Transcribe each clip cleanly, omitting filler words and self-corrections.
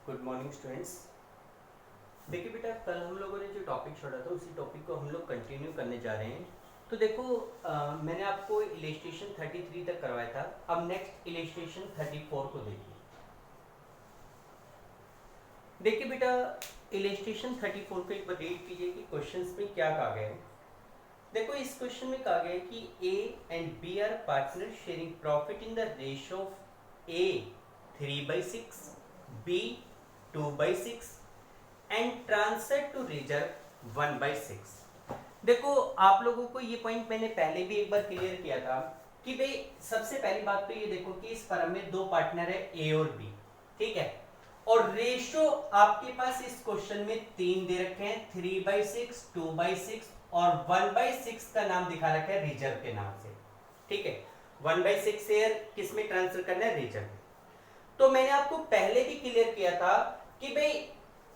Good morning students. देखिए बेटा, कल हम लोगों ने जो टॉपिक छोड़ा था उसी टॉपिक को हम लोग कंटिन्यू करने जा रहे हैं। तो देखो, मैंने आपको इलिस्ट्रेशन 33 तक करवाया था। अब नेक्स्ट इलिस्ट्रेशन 34 को देखिए। देखिए बेटा, इलिस्ट्रेशन 34 को एक बार रीड कीजिए कि क्वेश्चंस में क्या कहा गया है। देखो, इस क्वेश्चन में कहा गया है कि A and B are partner sharing profit in the ratio of A 3/6, B 2/6 and transfer to reserve 1/6। देखो, आप लोगों को ये पॉइंट मैंने पहले भी एक बार क्लियर किया था कि भाई सबसे पहली बात तो ये देखो कि इस फर्म में दो पार्टनर है ए और बी, ठीक है। और रेशो आपके पास इस क्वेश्चन में तीन दे रखे हैं, 3/6, 2/6 और 1/6 का नाम दिखा रखा है रिजर्व के नाम से, ठीक है। 1/6 शेयर किस में ट्रांसफर करना है? रिजर्व। तो मैंने आपको पहले भी क्लियर किया था कि भाई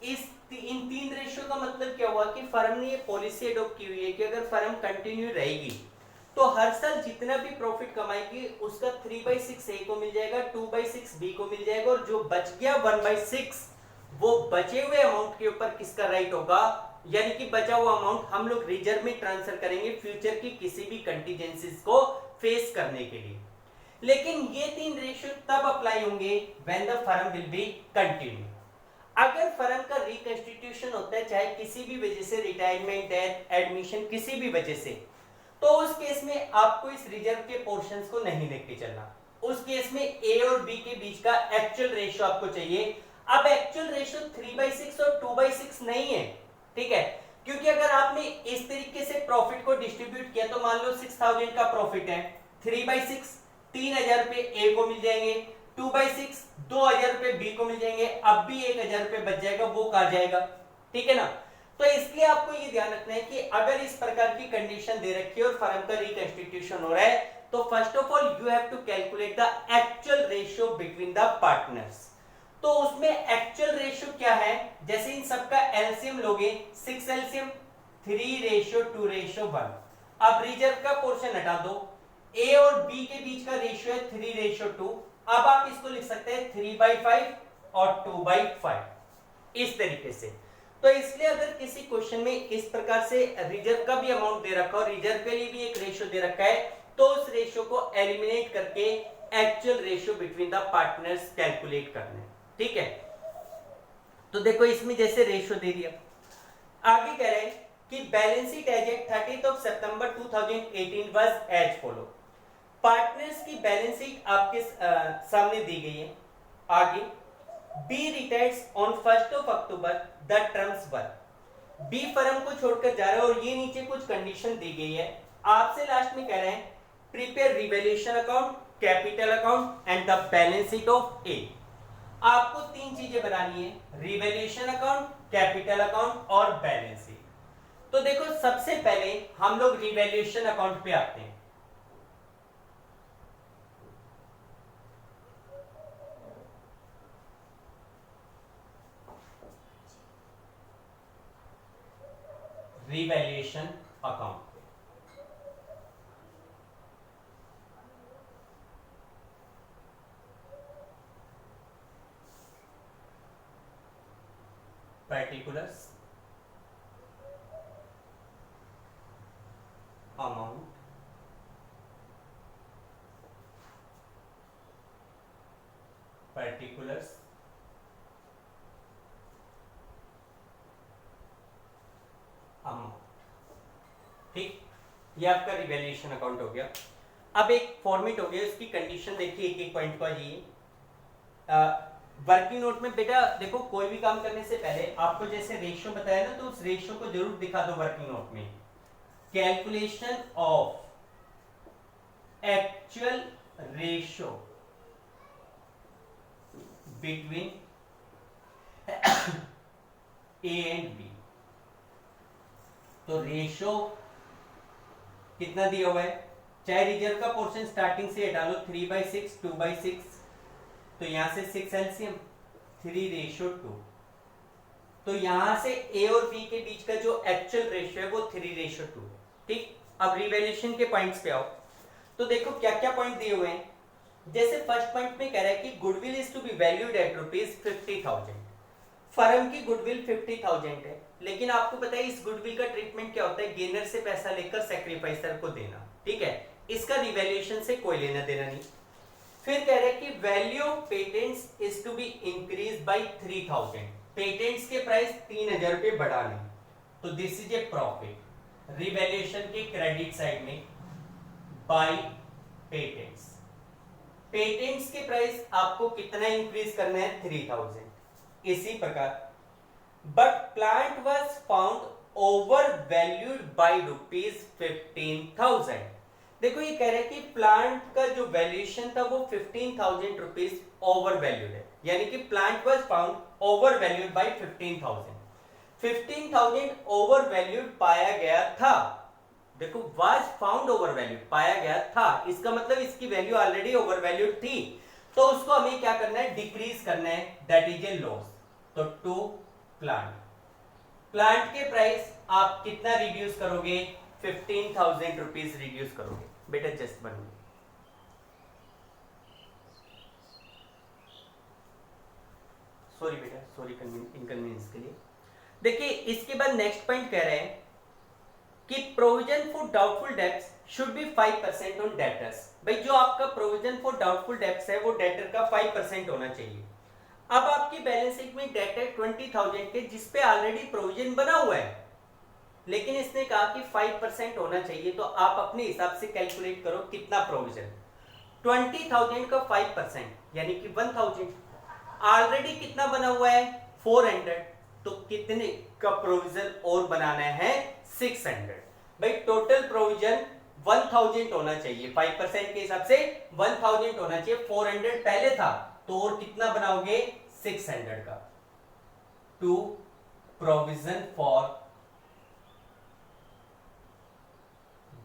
इन तीन रेशियो का मतलब क्या हुआ कि फर्म ने ये पॉलिसी अडॉप्ट की हुई है कि अगर फर्म कंटिन्यू रहेगी तो हर साल जितना भी प्रॉफिट कमाएगी उसका 3/6 ए को मिल जाएगा, 2/6 बी को मिल जाएगा, और जो बच गया 1/6 वो बचे हुए अमाउंट के ऊपर किसका राइट होगा, यानी कि बचा हुआ अमाउंट हम लोग रिजर्व में ट्रांसफर करेंगे फ्यूचर की किसी भी कंटीजेंसीज को फेस करने के लिए। लेकिन ये तीन रेशियो तब अप्लाई होंगे when the firm will be continue. अगर फर्म का रिकंस्टिट्यूशन होता है, चाहे किसी भी वजह से, रिटायरमेंट, डेथ, एडमिशन, किसी भी वजह से, तो उस केस में आपको इस रिजर्व के पोर्शंस को नहीं लेके चलना। उस केस में ए और बी के बीच का एक्चुअल रेशियो आपको चाहिए। अब एक्चुअल रेशियो 3/6 और 2/6 नहीं है, ठीक है, क्योंकि अगर आपने इस तरीके से प्रॉफिट को डिस्ट्रीब्यूट किया तो मान लो 6000 का प्रॉफिट है, 3/6 3000 रुपए ए को मिल जाएंगे, 2/6 2000 रुपए बी को मिल जाएंगे, अब भी 1000 रुपए बच जाएगा, वो कहा जाएगा, ठीक है ना। तो इसलिए आपको ये ध्यान रखना है कि अगर इस प्रकार की कंडीशन दे रखी है और फर्म का रिकंस्टिट्यूशन हो रहा है तो first of all you have to calculate the actual ratio between the partners. तो उसमें एक्चुअल रेशियो क्या है, जैसे इन सबका एलसीएम लोगे, 6 एलसीएम 3:2:1। अब रिजर्व का पोर्शन हटा दो, ए और बी के बीच का रेशियो है 3:2। अब आप इसको लिख सकते हैं 3/5 और 2/5, इस तरीके से। तो इसलिए अगर किसी क्वेश्चन में इस प्रकार से रिजर्व का भी अमाउंट दे रखा और रिजर्व के लिए भी एक रेशियो दे रखा है तो उस रेशियो को एलिमिनेट करके actual ratio between the partners calculate करना है, ठीक है। तो देखो, इसमें जैसे रेशियो दे दिया, आगे कह रहे हैं कि balance sheet as at 30 September 2018 was as follow. Partners की बैलेंस शीट आपके सामने दी गई है। आगे B retires on 1 October, the terms were. B firm को छोड़कर जा रहा है और ये नीचे कुछ कंडीशन दी गई है। आपसे लास्ट में कह रहे हैं prepare revaluation account, capital account and the balance sheet of A. आपको तीन चीजें बनानी है, रिवैल्यूएशन अकाउंट, कैपिटल अकाउंट और बैलेंस शीट। तो देखो, सबसे पहले हम लोग रिवैल्यूएशन अकाउंट पे आते हैं। Revaluation account particulars amount particulars amount, ठीक। ये आपका रिवैल्यूएशन अकाउंट हो गया। अब एक फॉर्मेट हो गया, इसकी कंडीशन देखिए, एक एक पॉइंट को आइए। वर्किंग नोट में बेटा देखो, कोई भी काम करने से पहले आपको जैसे रेशियो बताया ना, तो उस रेशियो को जरूर दिखा दो वर्किंग नोट में। Calculation of actual ratio between A and B. तो रेशियो कितना दिया हुआ है, चाहे रिजर्व का पोर्शन स्टार्टिंग से हटा लो, 3/6 2/6, तो यहां से 6 एलसीएम 3:2। तो यहां से ए और बी के बीच का जो एक्चुअल रेशियो है वो 3:2, ठीक। अब रिवैल्यूएशन के पॉइंट्स पे आओ, तो देखो क्या क्या पॉइंट दिए हुए हैं। जैसे फर्स्ट पॉइंट में कह रहा है कि goodwill is to be valued at ₹50,000। Firm की गुडविल 50,000 है, लेकिन आपको पता है इस गुडविल का ट्रीटमेंट क्या होता है, गेनर से पैसा लेकर सैक्रिफाइसर को देना, ठीक है, इसका रिवैल्यूएशन से कोई लेना देना नहीं। फिर कह रहे हैं कि value of patents is to be increase by 3,000, patents के प्राइस 3,000 रुपए बढ़ाने, तो this is a profit revaluation के क्रेडिट साइड में बाय पेटेंट्स। पेटेंट्स के प्राइस आपको कितना इंक्रीज करना है, 3,000। इसी प्रकार but plant was found over valued by ₹15,000। देखो ये कह रहे हैं कि प्लांट का जो वैल्यूएशन था वो 15,000 रुपीज ओवर वैल्यूड है, यानी कि plant was found over valued by 15,000। 15,000 over valued पाया गया था। देखो वाज फाउंड ओवर वैल्यूड पाया गया था, इसका मतलब इसकी वैल्यू ऑलरेडी ओवर वैल्यूड थी, तो उसको हमें क्या करना है, डिक्रीज करना है, दैट इज ए लॉस। तो टू प्लांट के प्राइस आप कितना रिड्यूस करोगे, 15,000 रुपीज रिड्यूस करोगे। बेटा जस्ट बन सॉरी बेटा, सॉरी इनकन्वीनियंस के लिए। देखिए इसके बाद नेक्स्ट पॉइंट कह रहे हैं कि provision for doubtful debts should be 5% on debtors. भाई जो आपका प्रोविजन फॉर डाउटफुल डेब्ट्स है वो डेटर का 5% होना चाहिए। अब आपकी बैलेंस शीट में डेट है 20,000 के, जिसपे ऑलरेडी प्रोविजन बना हुआ है, लेकिन इसने कहा कि 5% होना चाहिए, तो आप अपने हिसाब से कैलकुलेट करो कितना प्रोविजन। 20,000 का 5% यानी कि 1,000, ऑलरेडी कितना बना हुआ है, 400, तो कितने का प्रोविजन और बनाना है, 600। भाई टोटल प्रोविजन 1,000 होना चाहिए, 5% के हिसाब से 1,000 होना चाहिए, 400 पहले था, तो और कितना बनाओगे, 600 का। To provision for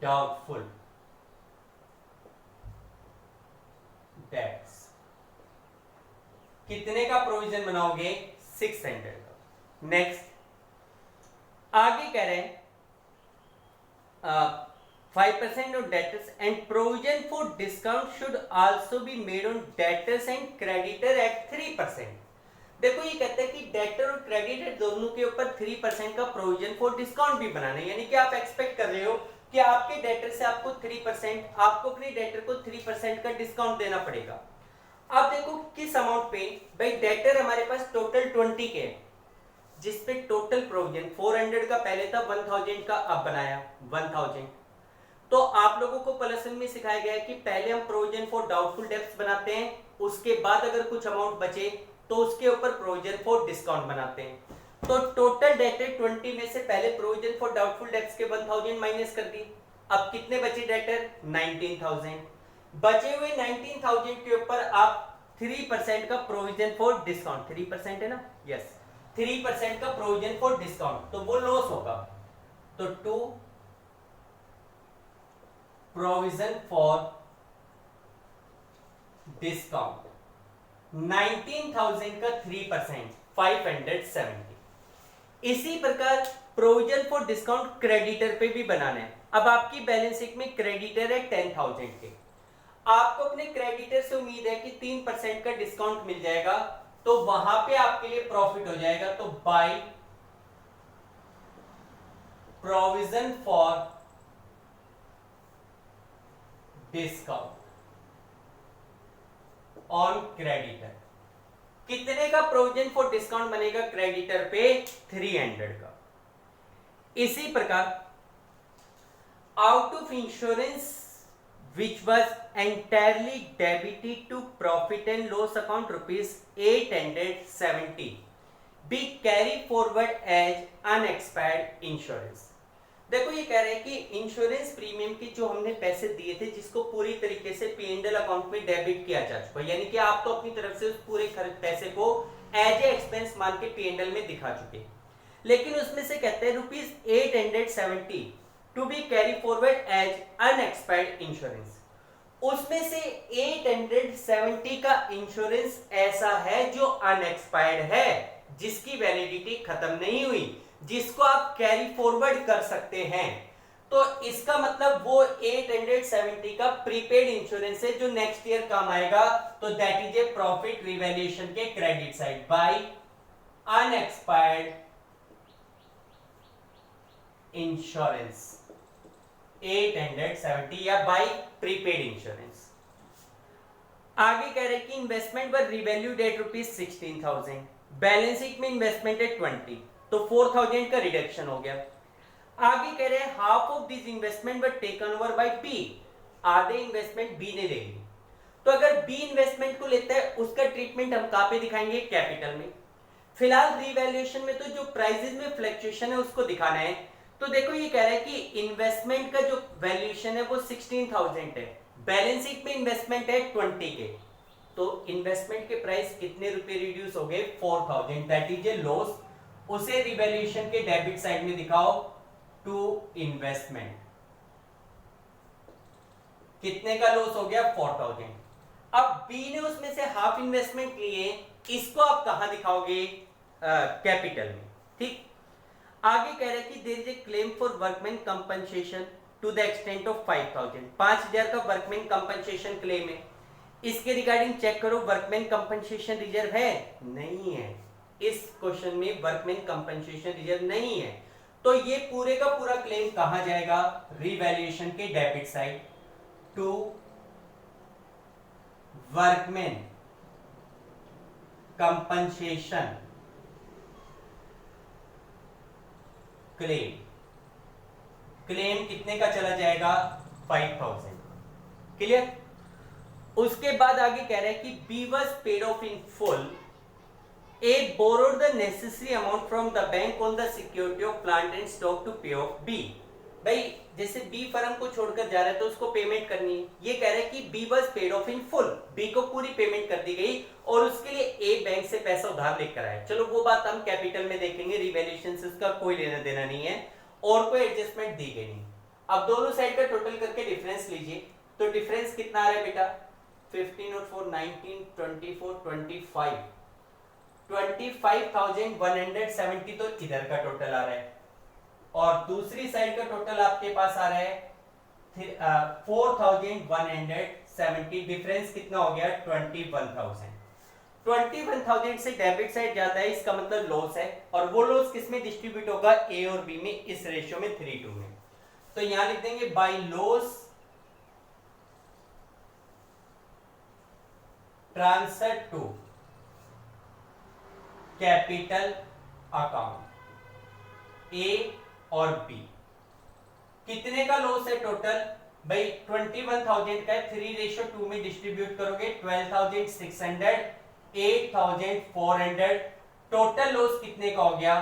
doubtful debts, कितने का प्रोविजन बनाओगे, 600 का। नेक्स्ट आगे कह रहे हैं 5% on debtors and provision for discount should also be made on debtors and creditor at 3%। देखो ये कहते हैं कि डेटर और क्रेडिटर दोनों के ऊपर 3% का प्रोविजन फॉर डिस्काउंट भी बनाना है, यानी कि आप एक्सपेक्ट कर रहे हो कि आपके डेटर से आपको 3%, आपको अपने डेटर को 3% का डिस्काउंट देना पड़ेगा। अब देखो किस अमाउंट पे, भाई डेटर हमारे पास टोटल 20 के, जिसपे टोटल प्रोविजन 400 का पहले था, 1,000 का अब बनाया 1,000। तो आप लोगों को प्लस में सिखाया गया है कि पहले हम प्रोविजन फॉर डाउटफुल डेब्ट्स बनाते हैं, उसके बाद अगर कुछ अमाउंट बचे तो उसके ऊपर प्रोविजन फॉर डिस्काउंट बनाते हैं। तो टोटल डेटर 20 में से पहले प्रोविजन फॉर डाउटफुल डेब्ट्स के 1,000 माइनस कर दी, अब कितने बचे डेटर, 19,000। बचे हुए 19,000 के ऊपर आप 3% का प्रोविजन फॉर डिस्काउंट, 3% है ना, यस, 3% का प्रोविजन फॉर डिस्काउंट, तो वो लॉस होगा। तो टू प्रोविजन फॉर डिस्काउंट 19,000 का 3%, 570। इसी प्रकार प्रोविजन फॉर डिस्काउंट क्रेडिटर पे भी बनाना है। अब आपकी बैलेंस शीट में क्रेडिटर है 10,000 के, आपको अपने क्रेडिटर से उम्मीद है कि 3% का डिस्काउंट मिल जाएगा, तो वहां पे आपके लिए प्रॉफिट हो जाएगा। तो by provision for discount on creditor, कितने का प्रोविजन फॉर डिस्काउंट बनेगा क्रेडिटर पे, 300 का। इसी प्रकार out of insurance which was entirely debited to profit and loss account ₹870 be carried forward as unexpired insurance। देखो ये कह रहे हैं कि इंश्योरेंस प्रीमियम की जो हमने पैसे दिए थे, जिसको पूरी तरीके से P&L अकाउंट में डेबिट किया जा चुका है, यानी कि आप तो अपनी तरफ से उस पूरे खर्च पैसे को एज ए एक्सपेंस मान के P&L में दिखा चुके, लेकिन उसमें से कहते हैं ₹870 to be carry forward as unexpired insurance. उसमें से 870 का इंश्योरेंस ऐसा है जो अनएक्सपायर्ड है, जिसकी वैलिडिटी खत्म नहीं हुई, जिसको आप कैरी फॉरवर्ड कर सकते हैं। तो इसका मतलब वो 870 का प्रीपेड इंश्योरेंस है जो नेक्स्ट ईयर काम आएगा, तो that is a profit revaluation के credit side by unexpired insurance 870 या बाय प्रीपेड इंश्योरेंस। आगे कह रहे हैं कि इन्वेस्टमेंट वर रिवैल्यूड एट ₹16,000, बैलेंस शीट में इन्वेस्टमेंट है 20, तो 4,000 का रिडक्शन हो गया। आगे कह रहे हैं half of this investment were taken over by B, आधे इन्वेस्टमेंट बी ने ले ली। तो अगर बी इन्वेस्टमेंट को लेता है उसका ट्रीटमेंट हम कहां पे दिखाएंगे? कैपिटल में। फिलहाल रीवैल्यूएशन में तो जो प्राइसेस में फ्लक्चुएशन है उसको दिखाना है। तो देखो ये कह रहा है कि इन्वेस्टमेंट का जो वैल्यूएशन है वो 16,000 है, बैलेंस शीट में इन्वेस्टमेंट है 20 के, तो इन्वेस्टमेंट के प्राइस कितने रुपए रिड्यूस हो गए? 4,000, दैट इज ए लॉस। उसे रिवैल्यूएशन के डेबिट साइड में दिखाओ टू इन्वेस्टमेंट। कितने का लॉस हो गया? 4,000। अब बी ने उसमें से हाफ इन्वेस्टमेंट लिए, इसको आप कहां दिखाओगे? कैपिटल में। ठीक, आगे कह रहे हैं कि there is a claim for workman compensation to the extent of 5,000, 5,000 का वर्कमैन कंपनसेशन क्लेम है। इसके रिगार्डिंग चेक करो, वर्कमैन कंपनसेशन रिजर्व है? नहीं है, इस क्वेश्चन में वर्कमैन कंपनसेशन रिजर्व नहीं है। तो ये पूरे का पूरा क्लेम कहां जाएगा? रिवैल्यूएशन के debit side to workman compensation claim. Claim कितने का चला जाएगा? 5,000। क्लियर? उसके बाद आगे कह रहे हैं कि B was paid off in full, A borrowed the necessary amount from the bank on the security of plant and stock to pay off B. भाई जैसे बी फर्म को छोड़कर जा रहा है तो उसको पेमेंट करनी है। ये कह रहे हैं कि B was paid off in full, B को पूरी पेमेंट कर दी गई और उसके लिए ए बैंक से पैसा उधार लेकर आए। चलो वो बात हम कैपिटल में देखेंगे, रिवैल्यूएशन से उसका कोई लेना देना नहीं है और कोई एडजस्टमेंट दी गई नहीं। अब दोनों साइड का टोटल करके डिफरेंस लीजिए, तो डिफरेंस कितना आ रहा है बेटा? 15 और 4 19, 24, 25, 25,170 तो इधर का टोटल आ रहा है और दूसरी साइड का टोटल आपके पास आ रहा है 4,170। डिफरेंस कितना हो गया? 21,000। 21,000 से डेबिट साइड जाता है, इसका मतलब लॉस है, और वो लॉस किस में डिस्ट्रीब्यूट होगा? ए और बी में, इस रेशियो में 3:2 में। तो यहां लिख देंगे by loss transfer to capital account, A और बी। कितने का लॉस है टोटल? भाई 21,000 का है, 3:2 में डिस्ट्रीब्यूट करोगे 12,600, 8,400, टोटल लॉस कितने का हो गया?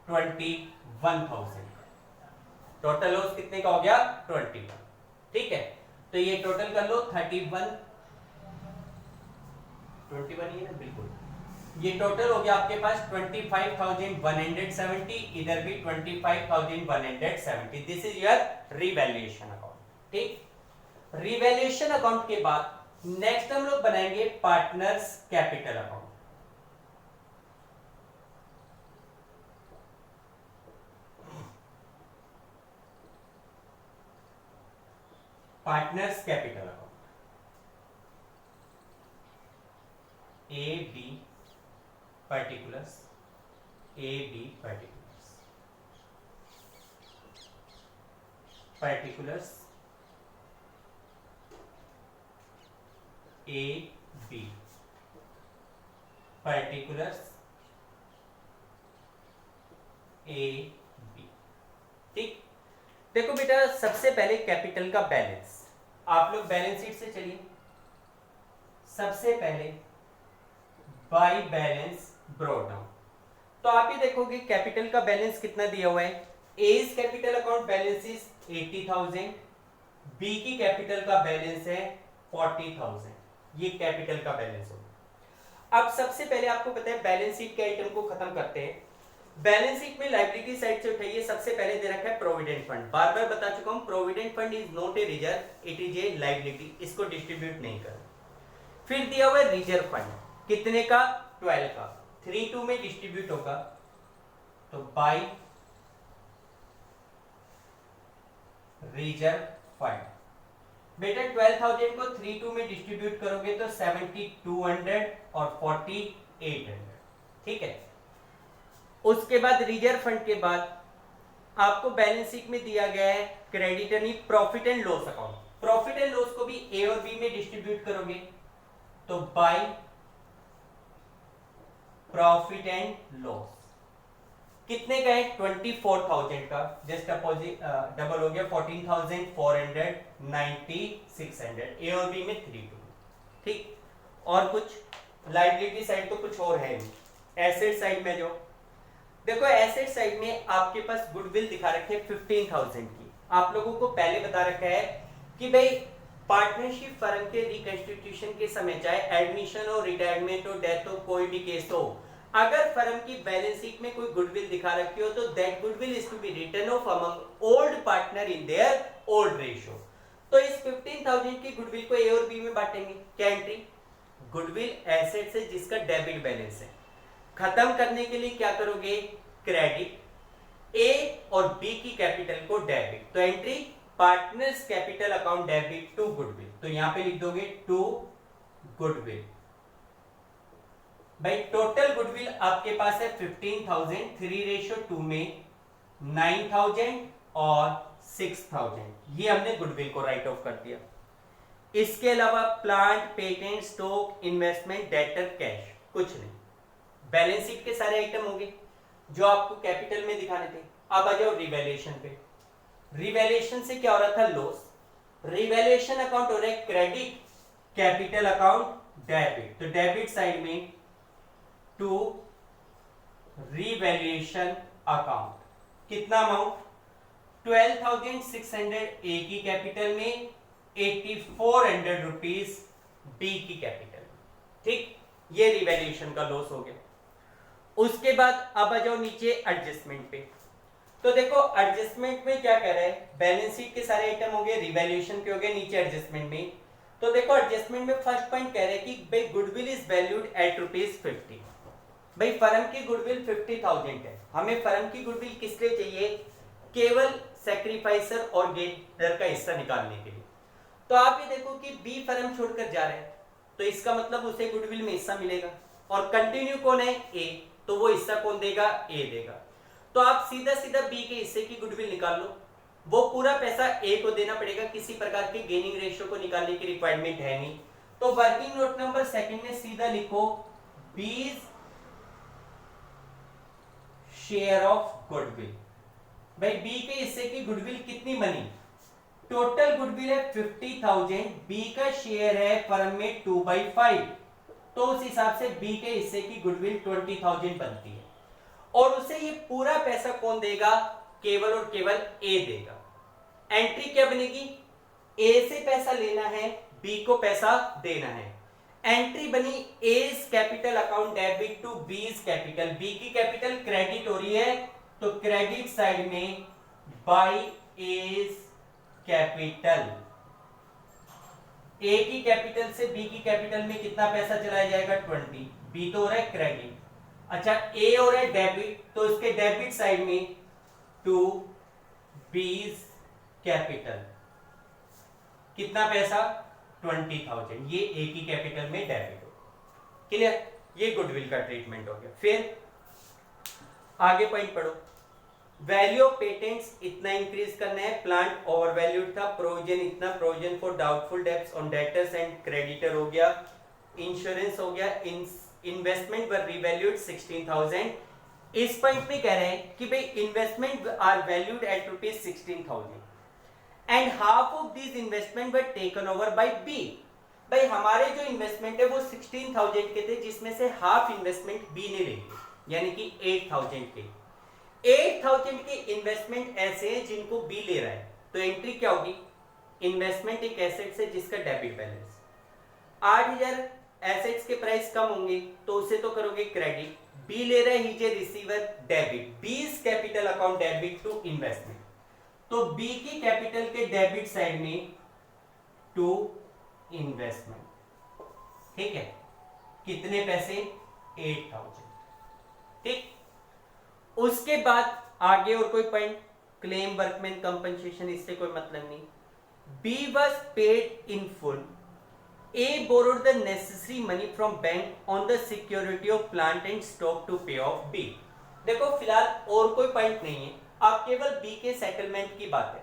21,000। टोटल लॉस कितने का हो गया? 21। ठीक है, तो ये टोटल कर लो 21 ही है ना? बिल्कुल, ये टोटल हो गया आपके पास 25,170, इधर भी 25,170। This is your revaluation account. ठीक, रिवैल्यूएशन अकाउंट के बाद नेक्स्ट हम लोग बनाएंगे partners capital account. Partners capital account A B particulars, A B particulars, particulars A B particulars A B। ठीक, देखो बेटा सबसे पहले कैपिटल का बैलेंस, आप लोग बैलेंस शीट से चलिए। सबसे पहले बाय बैलेंस ब्रॉट डाउन, तो आप ये देखोगे कैपिटल का बैलेंस कितना दिया हुआ है। A's capital account balance is 80,000, B की कैपिटल का बैलेंस है 40,000, ये कैपिटल का बैलेंस होगा। अब सबसे पहले आपको पता है बैलेंस शीट के आइटम को खत्म करते हैं। बैलेंस शीट में लायबिलिटी साइड से उठाइए, सबसे पहले दे रखा है प्रोविडेंट फंड। बार बार बता चुका हूं, provident fund is not a reserve, it is a liability, इसको डिस्ट्रीब्यूट नहीं कर। फिर दिया हुआ है रिजर्व फंड, कितने का? 12 का, 3:2 में डिस्ट्रीब्यूट होगा, तो बाय रिजर्व फंड। बेटा 12,000 को 3:2 में डिस्ट्रीब्यूट करोगे तो 7,200 और 4,800। ठीक है, उसके बाद रिजर्व फंड के बाद आपको बैलेंस शीट में दिया गया है क्रेडिटर नहीं profit and loss account. Profit and loss को भी ए और बी में डिस्ट्रीब्यूट करोगे तो बाय प्रॉफिट एंड लॉस कितने का है 24,000 का, जस्ट अपोजिट डबल हो गया 14,400 9600 ए और बी में 32। ठीक, और कुछ लायबिलिटी साइड तो कुछ और है नहीं। एसेट साइड में जो देखो एसेट साइड में आपके पास गुडविल दिखा रखे 15,000 की। आप लोगों को पहले बता रखा है कि भाई पार्टनरशिप फर्म के रिकंस्टिट्यूशन के समय चाहे एडमिशन हो, रिटायरमेंट हो, डेथ हो, कोई भी केस हो, अगर फर्म की बैलेंस शीट में कोई गुडविल दिखा रखी हो तो that goodwill is to be written off among old partner in their old ratio. तो इस 15,000 की गुडविल को ए और बी में बांटेंगे। क्या एंट्री? गुडविल एसेट से जिसका डेबिट बैलेंस है। खत्म करने के लिए क्या करोगे? क्रेडिट ए और बी की कैपिटल को डेबिट। तो entry partners capital account debit to goodwill. तो यहां पे लिख दोगे टू गुडविल। भाई टोटल गुडविल आपके पास है 15,000, 3:2 में 9,000 और 6,000। ये हमने गुडविल को राइट ऑफ कर दिया। इसके अलावा plant, patent, stock, investment, debtor, cash कुछ नहीं। बैलेंस शीट के सारे आइटम होंगे जो आपको कैपिटल में दिखाने थे। अब आ जाओ रिवैल्यूएशन पे। रिवैल्यूएशन से क्या हो रहा था? लॉस। रिवैल्यूएशन अकाउंट हो रहा है क्रेडिट, कैपिटल अकाउंट डेबिट। तो डेबिट साइड में टू रिवैल्यूएशन अकाउंट कितना अमाउंट? 12,600 ए की कैपिटल में, 8,400 रुपीज बी की कैपिटल में। ठीक, ये रिवैल्यूएशन का लॉस हो गया। उसके बाद अब आ जाओ नीचे एडजस्टमेंट पे। तो देखो एडजस्टमेंट में क्या कह रहा है? बैलेंस शीट के सारे आइटम हो गए, रिवैल्यूएशन के हो गए, नीचे एडजस्टमेंट में। तो देखो एडजस्टमेंट में फर्स्ट पॉइंट कह रहे हैं कि भाई गुडविल इज वैल्यूड एट ₹50। भाई फर्म की गुडविल 50,000 है। हमें फर्म की गुडविल किस लिए चाहिए? केवल सैक्रिफाइसर और गेटर का हिस्सा निकालने के लिए। तो आप ये देखो कि बी फर्म छोड़कर जा रहे हैं तो इसका मतलब उसे गुडविल में हिस्सा मिलेगा। और कंटिन्यू कौन है? ए। तो वो हिस्सा कौन देगा? ए देगा। तो आप सीधा सीधा बी के हिस्से की गुडविल निकाल लो। वो पूरा पैसा ए को देना पड़ेगा, किसी प्रकार के गेनिंग रेशियो को निकालने की रिक्वायरमेंट है नहीं। तो वर्किंग नोट नंबर सेकंड में सीधा लिखो बीज शेयर ऑफ गुडविल। भाई बी के हिस्से की गुडविल कितनी बनी? टोटल गुडविल है 50,000, बी का शेयर है फर्म में 2/5। तो उस हिसाब से बी के हिस्से की गुडविल 20,000 बनती है। और उसे ये पूरा पैसा कौन देगा? केवल और केवल ए देगा। एंट्री क्या बनेगी? ए से पैसा लेना है, बी को पैसा देना है। एंट्री बनी A's capital account debit to B's capital. B की कैपिटल क्रेडिट हो रही है तो क्रेडिट साइड में बाय एज कैपिटल। ए की कैपिटल से बी की कैपिटल में कितना पैसा चलाया जाएगा? 20। बी तो हो रहा है क्रेडिट। अच्छा ए हो रहा है डेबिट, तो इसके डेबिट साइड में टू बीज कैपिटल कितना पैसा? 20,000। ये ए की कैपिटल में डेबिट हो। क्लियर? ये गुडविल का ट्रीटमेंट हो गया। फिर आगे पॉइंट पढ़ो। वैल्यू ऑफ पेटेंट्स इतना इंक्रीज करना है, प्लांट ओवर वैल्यूड था, प्रोविजन इतना, provision for doubtful debts on debtors and creditor हो गया, इंश्योरेंस हो गया, इन्वेस्टमेंट वर रिवैल्यूड 16,000। इस पॉइंट में कह रहे हैं कि भाई investment are valued at ₹16,000 and half of this investment were taken over by B. भाई हमारे जो इन्वेस्टमेंट है वो 16,000 के थे, जिसमें से हाफ इन्वेस्टमेंट बी ने ले ली, यानी कि 8,000 के। 8,000 के इन्वेस्टमेंट ऐसे हैं जिनको बी ले रहा है। तो एंट्री क्या होगी? इन्वेस्टमेंट एक एसेट्स है जिसका डेबिट बैलेंस 8,000। एसेट्स के प्राइस कम होंगे तो उसे तो करोगे क्रेडिट। बी ले रहा है ही जे receiver debit, B's capital account debit to investment. तो बी की कैपिटल के डेबिट साइड में टू इन्वेस्टमेंट। ठीक है, कितने पैसे? 8,000। ठीक, उसके बाद आगे और कोई पॉइंट? क्लेम वर्कमैन कंपनसेशन, इससे कोई मतलब नहीं। B was paid in full, A borrowed the necessary money from bank on the security of plant and stock to pay off B. देखो फिलहाल और कोई पॉइंट नहीं है, आप केवल बी के सेटलमेंट की बात है।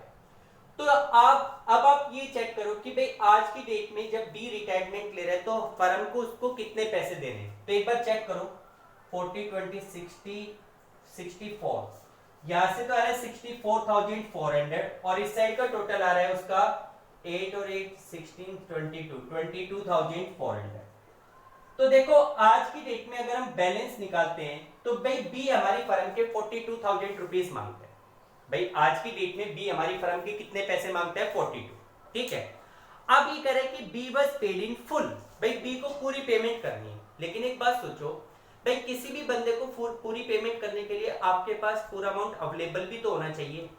तो अब आप ये चेक करो कि भाई आज की डेट में जब बी रिटायरमेंट ले रहा है तो फर्म को उसको कितने पैसे देने हैं। तो एक बार चेक करो 40 20 60 64, यहां से तो आ रहा है 64,400 और इस साइड का टोटल आ रहा है उसका 8 और 8 16 22,400। तो देखो आज की डेट में अगर हम बैलेंस निकालते हैं तो भाई बी हमारी फर्म के 42,000 रुपीज मांगते हैं। भाई आज की डेट में बी हमारी फर्म के कितने पैसे मांगता है 42, ठीक है। अब ये कह रहा है कि B was paid in full, भाई बी को पूरी पेमेंट करनी है। लेकिन एक बात सोचो भाई, किसी भी बंदे को पूरी पेमेंट करने के लिए आपके पास पूरा अमाउंट अवेलेबल भी तो होना चाहिए।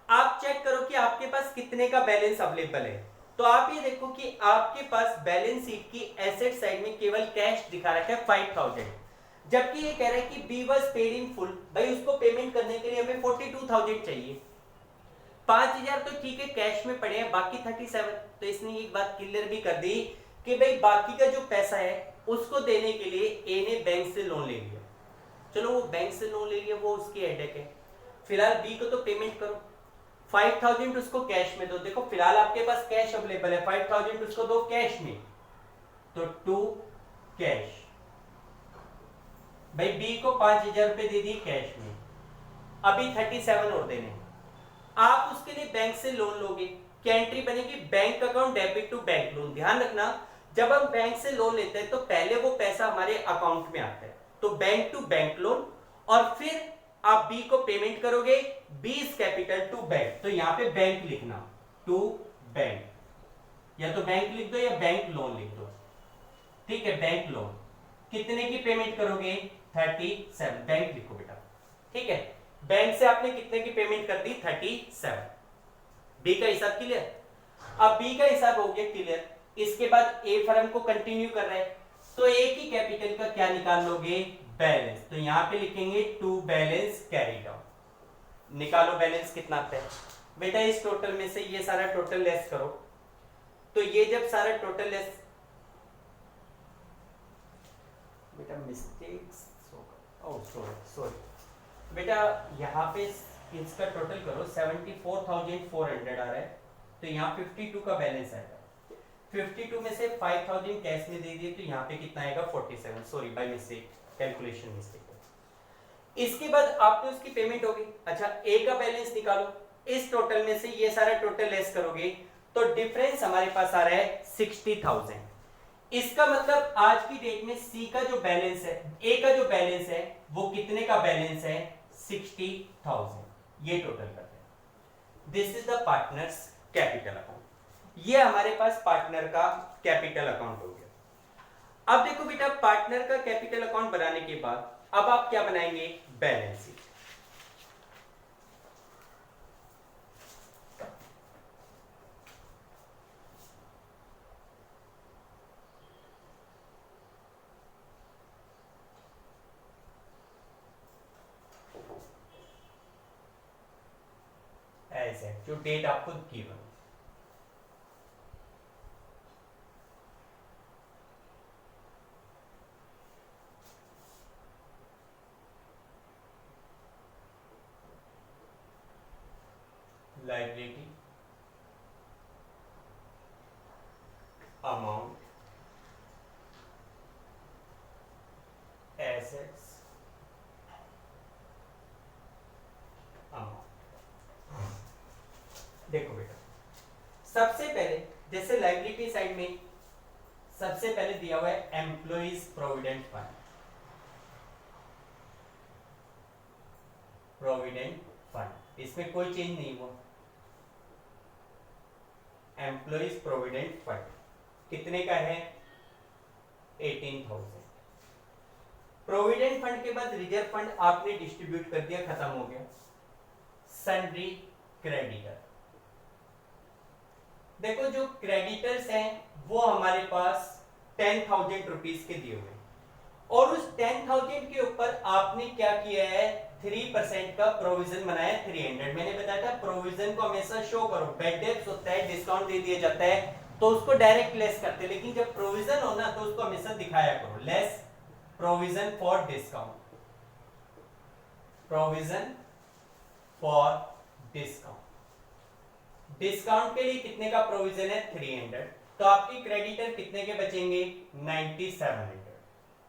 आप चेक करो कि आपके पास कितने का बैलेंस अवेलेबल है। तो आप ये देखो कि आपके पास बैलेंस शीट की एसेट साइड में केवल कैश दिखा रखा है 5,000, जबकि ये कह रहा है कि B was paid in full, भाई उसको पेमेंट करने के लिए हमें 42,000 चाहिए। 5,000 तो ठीक है कैश में पड़े हैं, बाकी 37। तो इसने एक बात क्लियर भी कर दी कि भाई बाकी का जो पैसा है उसको देने के लिए ए ने बैंक से लोन ले लिया। चलो वो बैंक से लोन ले लिया, वो उसकी हेडेक है। फिलहाल बी को तो पेमेंट करो, 5,000 उसको कैश में दो। देखो फिलहाल आपके पास कैश अवेलेबल है, 5,000 उसको दो कैश में, तो 2 कैश। भाई बी को 5,000 रुपए दे दिए कैश में, अभी 37 और देने। आप उसके लिए बैंक से लोन लोगे, क्या एंट्री बनेगी bank account debit to bank loan. ध्यान रखना जब हम बैंक से लोन लेते हैं तो पहले वो पैसा हमारे अकाउंट में आता है, तो बैंक टू बैंक लोन, और फिर आप बी को पेमेंट करोगे, B is capital to bank. तो यहां पे बैंक लिखना, टू बैंक, या तो बैंक लिख दो या बैंक लोन लिख दो, ठीक है। बैंक लोन कितने की पेमेंट करोगे 37, बैंक लिखो बेटा, ठीक है। बैंक से आपने कितने की पेमेंट कर दी 37। बी का हिसाब क्लियर। अब बी का हिसाब हो गया क्लियर, इसके बाद ए फर्म को कंटिन्यू कर रहे हैं, तो ए की कैपिटल का क्या निकाल लोगे बैलेंस। तो यहां पे लिखेंगे टू बैलेंस कैरीड आउट। निकालो बैलेंस कितना आता है बेटा, इस टोटल में से ये सारा टोटल लेस करो। तो ये जब सारा टोटल लेस, बेटा मिस्टेक्स, सॉरी बेटा, यहाँ पे इसका टोटल करो 74,400 आ रहा है, तो यहाँ 52 का बैलेंस आएगा। 52 में से 5,000 कैश में दे दिए, तो यहाँ पे कितना आएगा 47, sorry by mistake, calculation mistake. इसके बाद आपने उसकी पेमेंट होगी। अच्छा ए का बैलेंस निकालो, इस टोटल में से ये सारा टोटल लेस करोगे तो डिफरेंस हमारे पास आ रहा है 60,000। इसका मतलब आज की डेट में सी का जो बैलेंस है, ए का जो बैलेंस है वो कितने का बैलेंस है 60,000। ये टोटल करते हैं, this is the partners capital account. ये हमारे पास पार्टनर का कैपिटल अकाउंट हो गया। अब देखो बेटा, पार्टनर का कैपिटल अकाउंट बनाने के बाद अब आप क्या बनाएंगे बैलेंस शीट। ऐसे जो डेट आपको given, liability amount assets amount. देखो बेटा, सबसे पहले जैसे लाइबिलिटी साइड में सबसे पहले दिया हुआ है employees provident fund, provident fund, इसमें कोई चेंज नहीं हुआ। एम्प्लॉइज प्रोविडेंट फंड कितने का है 18,000। प्रोविडेंट फंड के बाद रिजर्व फंड आपने डिस्ट्रीब्यूट कर दिया, खत्म हो गया। सन्ड्री क्रेडिटर, देखो जो क्रेडिटर्स हैं वो हमारे पास 10,000 रुपीज के दिए हुए, और उस 10,000 के ऊपर आपने क्या किया है 3% का प्रोविजन बनाया 300। मैंने बताया था प्रोविजन को हमेशा शो करो, बैड डेब्ट्स होता है डिस्काउंट दे दिया जाता है तो उसको डायरेक्ट लेस करते हैं, लेकिन जब प्रोविजन हो ना तो उसको हमेशा दिखाया करो, less provision for discount. Provision for discount. Discount के लिए कितने का प्रोविजन है? 300। तो आपकी क्रेडिटर कितने के बचेंगे? 9700।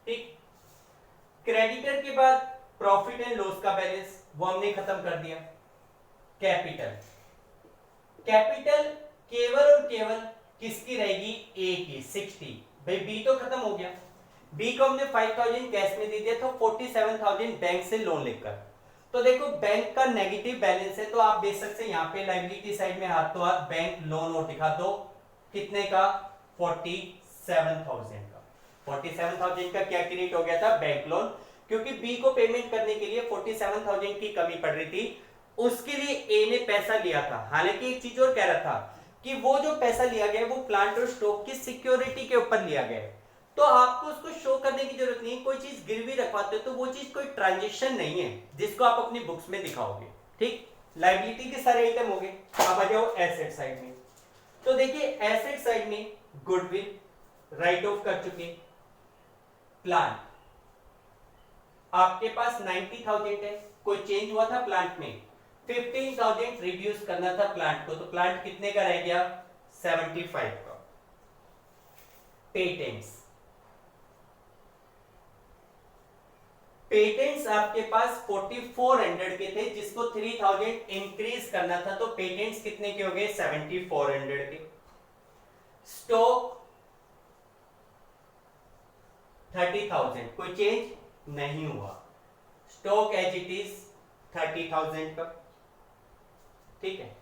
ठीक। क्रेडिटर के बाद प्रॉफिट एंड लॉस का बैलेंस वो हमने खत्म कर दिया। कैपिटल, कैपिटल केवल और केवल किसकी रहेगी? ए की, 60। भाई बी तो खत्म हो गया। बी को हमने 5000 कैश में दे दिया था, 47,000 बैंक से लोन लेकर। तो देखो बैंक का नेगेटिव बैलेंस है, तो आप देख सकते हैं यहाँ पे लायबिलिटी साइड में हाथ तो हाथ बैंक लोन और दिखा दो। कितने का? 47,000 का। 47,000 का क्या क्रिएट हो गया था? Bank loan. क्योंकि बी को पेमेंट करने के लिए 47,000 की कमी पड़ रही थी, उसके लिए ए ने पैसा लिया था। हालांकि एक चीज और कह रहा था कि वो जो पैसा लिया गया वो प्लांट और स्टॉक की सिक्योरिटी के ऊपर लिया गया है, तो आपको उसको शो करने की जरूरत नहीं। कोई चीज गिरवी रखवाते हो तो वो चीज कोई ट्रांजेक्शन नहीं है जिसको आप अपनी बुक्स में दिखाओगे। ठीक, लायबिलिटी के सारे आइटम हो गए। अब आ जाओ एसेट साइड में। तो देखिए एसेट साइड में गुडविल राइट ऑफ कर चुके। प्लांट आपके पास 90,000 है, कोई चेंज हुआ था प्लांट में? 15,000 रिड्यूस करना था प्लांट को, तो प्लांट कितने का रह गया? 75 का। पेटेंट्स, पेटेंट्स आपके पास 4400 के थे, जिसको 3000 इंक्रीज करना था, तो पेटेंट्स कितने के हो गए? 7400 के। स्टॉक 30,000, कोई चेंज नहीं हुआ। स्टॉक एज इट इज 30,000 का। ठीक है।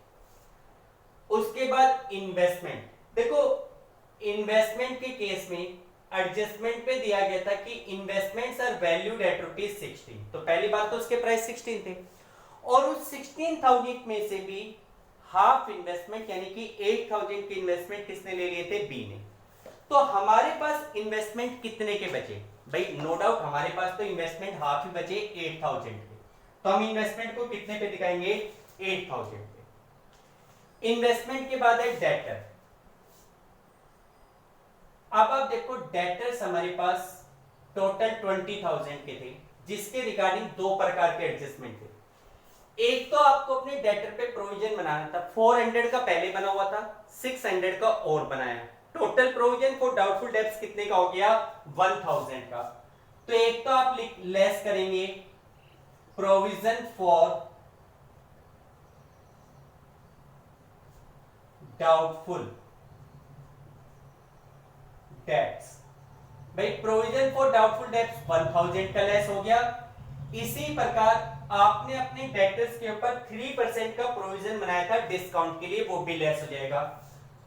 उसके बाद इन्वेस्टमेंट, देखो इन्वेस्टमेंट के केस में एडजस्टमेंट पे दिया गया था कि इन्वेस्टमेंट्स आर वैल्यूड एट ₹16। तो पहली बात तो उसके प्राइस 16 थे, और उस 16,000 में से भी हाफ इन्वेस्टमेंट यानी कि 8,000 की इन्वेस्टमेंट किसने ले लिए थे? बी ने। तो हमारे पास इन्वेस्टमेंट कितने के बचे? भाई नो डाउट हमारे पास तो इन्वेस्टमेंट हाफ ही बचे 8,000 के, तो हम इन्वेस्टमेंट को कितने पे दिखाएंगे? 8,000 पे। इन्वेस्टमेंट के बाद है डेटर। अब आप देखो डेटर्स हमारे पास टोटल 20,000 के थे, जिसके रिगार्डिंग दो प्रकार के एडजस्टमेंट थे। एक तो आपको अपने डेटर पे प्रोविजन बनाना था, 400 का पहले बना हुआ था, 600 का और बनाया। Total provision for doubtful debts कितने का हो गया? 1000 का। तो एक तो आप लेस करेंगे प्रोविजन फॉर डाउटफुल डेब्ट्स। भाई प्रोविजन फॉर डाउटफुल डेब्ट्स 1000 का लेस हो गया। इसी प्रकार आपने अपने डेटर्स के ऊपर 3% का प्रोविजन बनाया था डिस्काउंट के लिए, वो भी लेस हो जाएगा।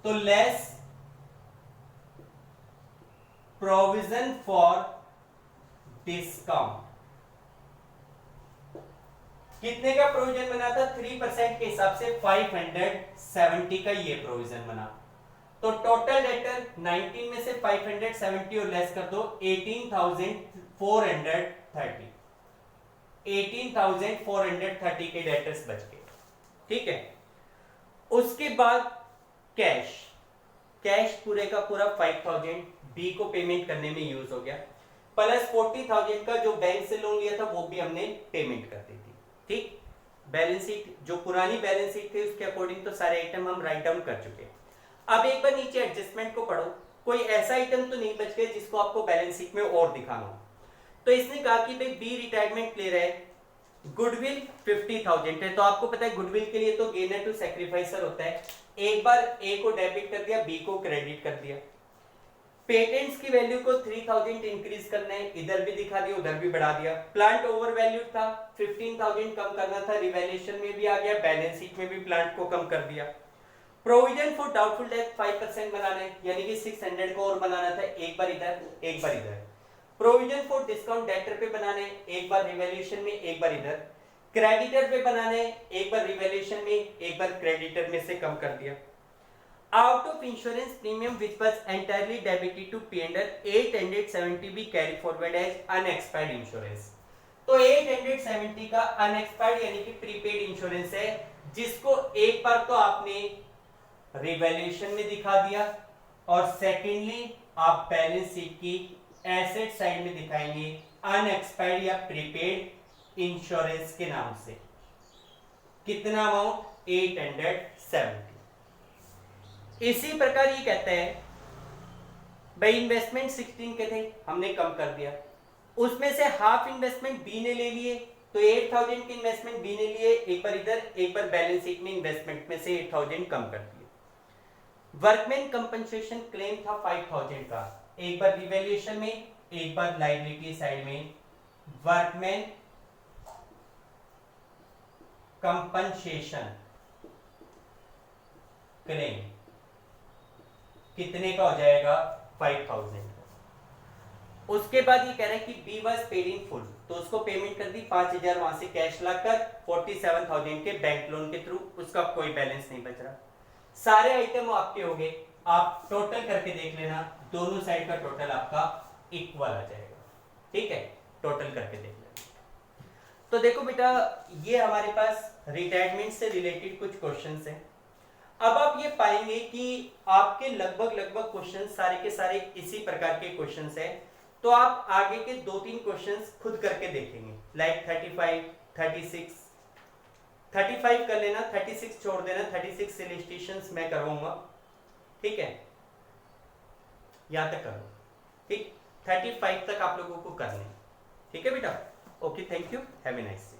तो लेस प्रोविजन फॉर डिस्काउंट, कितने का प्रोविजन बना था? 3% के हिसाब से 570 का ये प्रोविजन बना। तो टोटल डेटर 19 में से 570 और लेस कर दो 18,430। 18,430 के डेटर्स बच गए। ठीक है। उसके बाद कैश, कैश पूरे का पूरा 5,000 बी को पेमेंट करने में यूज हो गया, प्लस 40,000 का जो बैंक से लोन लिया था वो भी हमने पेमेंट कर दी थी। ठीक, बैलेंस शीट जो पुरानी बैलेंस शीट थी उसके अकॉर्डिंग तो सारे आइटम हम राइट डाउन कर चुके हैं। अब एक बार नीचे एडजस्टमेंट को पढ़ो, कोई ऐसा आइटम तो नहीं बच गया जिसको आपको बैलेंस शीट में और दिखाना हो। तो इसने कहा कि भाई बी रिटायरमेंट ले रहा है, गुडविल 50,000 है, तो आपको पता है गुडविल के लिए तो गेनर टू सैक्रिफाइसर होता है। एक बार ए को डेबिट कर दिया, बी को क्रेडिट कर दिया। पेटेंट्स की वैल्यू को 3000 इंक्रीज करना है, इधर भी दिखा दिया उधर भी बढ़ा दिया। प्लांट ओवर वैल्यूड था, 15,000 कम करना था, रिवैल्यूएशन में भी आ गया, बैलेंस शीट में भी प्लांट को कम कर दिया। प्रोविजन फॉर डाउटफुल डेब्ट 5% बनाना है, यानी कि 600 को और बनाना था, एक बार इधर एक बार इधर। प्रोविजन फॉर डिस्काउंट डेटर पे बनाने, एक बार रिवैल्यूएशन में एक बार इधर। क्रेडिटर पे बनाने, एक बार रिवैल्यूएशन में एक बार क्रेडिटर में से कम कर दिया। Out of insurance premium which was entirely debited to P&L, 870 be carry forward as unexpired insurance। तो 870 का unexpired यानी कि प्रीपेड इंश्योरेंस है, जिसको एक बार तो आपने रिवैल्यूएशन में दिखा दिया, और सेकेंडली आप बैलेंस शीट की एसेट साइड में दिखाएंगे अनएक्सपायर्ड या प्रीपेड इंश्योरेंस के नाम से। कितना अमाउंट? 870। इसी प्रकार ये कहता है भाई इन्वेस्टमेंट 16 के थे, हमने कम कर दिया, उसमें से हाफ इन्वेस्टमेंट बी ने ले लिए, तो 8000 के इन्वेस्टमेंट बी ने लिए, एक बार इधर एक बार बैलेंस शीट में इन्वेस्टमेंट में से 8000 कम कर दिए। वर्कमैन कंपनसेशन क्लेम था 5000 का, एक बार रिवैल्यूएशन में, एक बार लायबिलिटी साइड में। वर्कमैन कंपनसेशन क्लेम कितने का हो जाएगा? 5000। उसके बाद ये कह रहा है कि B was paid in full, तो उसको पेमेंट कर दी 5000 वहां से कैश लाकर 47000 के बैंक लोन के थ्रू, उसका कोई बैलेंस नहीं बच रहा। सारे आइटम आपके हो गए, आप टोटल करके देख लेना, दोनों साइड का टोटल आपका इक्वल आ जाएगा। ठीक है, टोटल करके देख लेना। तो देखो बेटा, ये हमारे पास रिटायरमेंट से रिलेटेड कुछ क्वेश्चंस हैं। अब आप ये पाएंगे कि आपके लगभग क्वेश्चन सारे के सारे इसी प्रकार के क्वेश्चंस हैं। तो आप आगे के 2-3 क्वेश्चंस खुद करके देखेंगे, लाइक 35, 36, 35 कर लेना, 36 छोड़ देना, 36 इलस्ट्रेशंस मैं करवाऊंगा। ठीक है, यहां तक करो। ठीक, 35 तक आप लोगों को करने। ठीक है बेटा, okay, thank you, have a nice day.